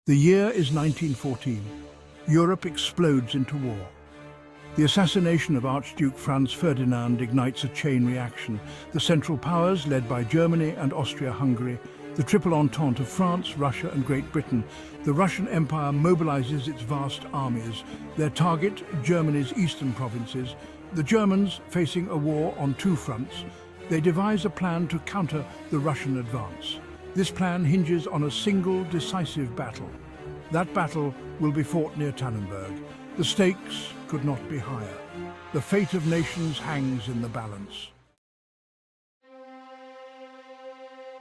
The year is 1914. Europe explodes into war. The assassination of Archduke Franz Ferdinand ignites a chain reaction. The Central Powers, led by Germany and Austria-Hungary, the Triple Entente of France, Russia and Great Britain, the Russian Empire mobilizes its vast armies. Their target, Germany's eastern provinces. The Germans, facing a war on two fronts, they devise a plan to counter the Russian advance. This plan hinges on a single decisive battle. That battle will be fought near Tannenberg. The stakes could not be higher. The fate of nations hangs in the balance.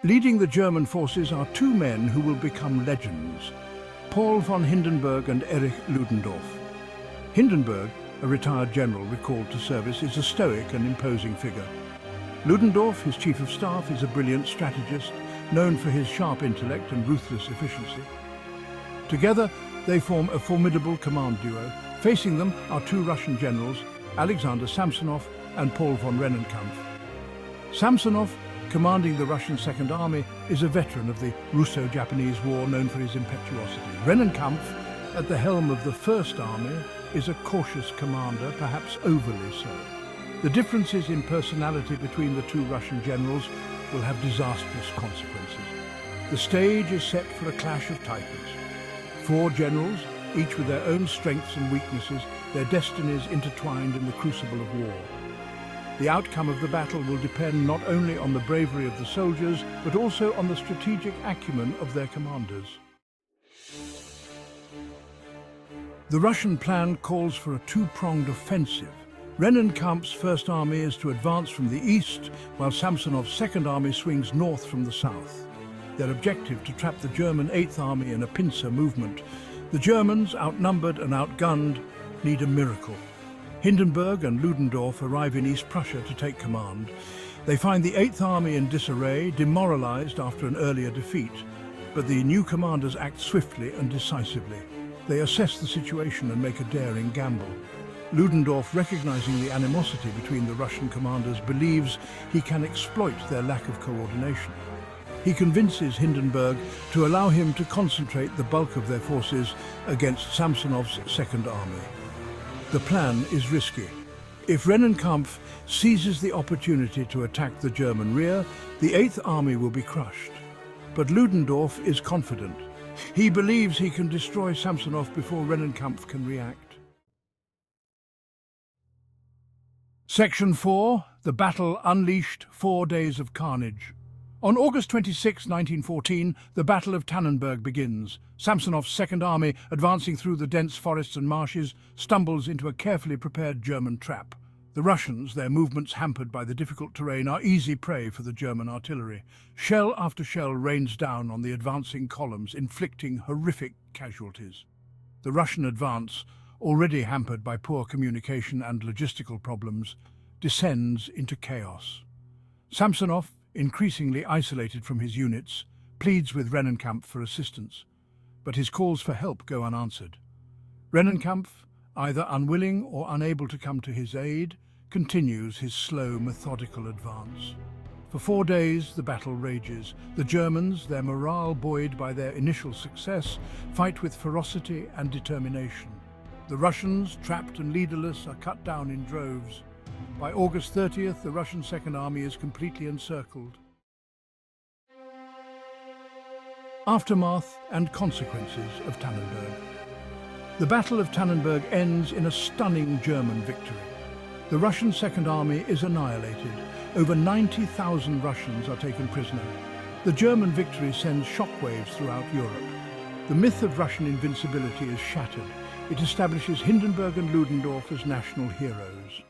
Leading the German forces are two men who will become legends, Paul von Hindenburg and Erich Ludendorff. Hindenburg, a retired general recalled to service, is a stoic and imposing figure. Ludendorff, his chief of staff, is a brilliant strategist, known for his sharp intellect and ruthless efficiency. Together, they form a formidable command duo. Facing them are two Russian generals, Alexander Samsonov and Paul von Rennenkampf. Samsonov, commanding the Russian Second Army, is a veteran of the Russo-Japanese War, known for his impetuosity. Rennenkampf, at the helm of the First Army, is a cautious commander, perhaps overly so. The differences in personality between the two Russian generals will have disastrous consequences. The stage is set for a clash of titans. Four generals, each with their own strengths and weaknesses, their destinies intertwined in the crucible of war. The outcome of the battle will depend not only on the bravery of the soldiers, but also on the strategic acumen of their commanders. The Russian plan calls for a two-pronged offensive. Rennenkampf's First Army is to advance from the east, while Samsonov's Second Army swings north from the south. Their objective to trap the German Eighth Army in a pincer movement. The Germans, outnumbered and outgunned, need a miracle. Hindenburg and Ludendorff arrive in East Prussia to take command. They find the Eighth Army in disarray, demoralized after an earlier defeat. But the new commanders act swiftly and decisively. They assess the situation and make a daring gamble. Ludendorff, recognizing the animosity between the Russian commanders, believes he can exploit their lack of coordination. He convinces Hindenburg to allow him to concentrate the bulk of their forces against Samsonov's Second Army. The plan is risky. If Rennenkampf seizes the opportunity to attack the German rear, the Eighth Army will be crushed. But Ludendorff is confident. He believes he can destroy Samsonov before Rennenkampf can react. Section 4. The battle unleashed 4 days of carnage. On August 26, 1914, the Battle of Tannenberg begins. Samsonov's Second Army, advancing through the dense forests and marshes, stumbles into a carefully prepared German trap. The Russians, their movements hampered by the difficult terrain, are easy prey for the German artillery. Shell after shell rains down on the advancing columns, inflicting horrific casualties. The Russian advance, already hampered by poor communication and logistical problems, descends into chaos. Samsonov, increasingly isolated from his units, pleads with Rennenkampf for assistance, but his calls for help go unanswered. Rennenkampf, either unwilling or unable to come to his aid, continues his slow, methodical advance. For 4 days, the battle rages. The Germans, their morale buoyed by their initial success, fight with ferocity and determination. The Russians, trapped and leaderless, are cut down in droves. By August 30th, the Russian Second Army is completely encircled. Aftermath and consequences of Tannenberg. The Battle of Tannenberg ends in a stunning German victory. The Russian Second Army is annihilated. Over 90,000 Russians are taken prisoner. The German victory sends shockwaves throughout Europe. The myth of Russian invincibility is shattered. It establishes Hindenburg and Ludendorff as national heroes.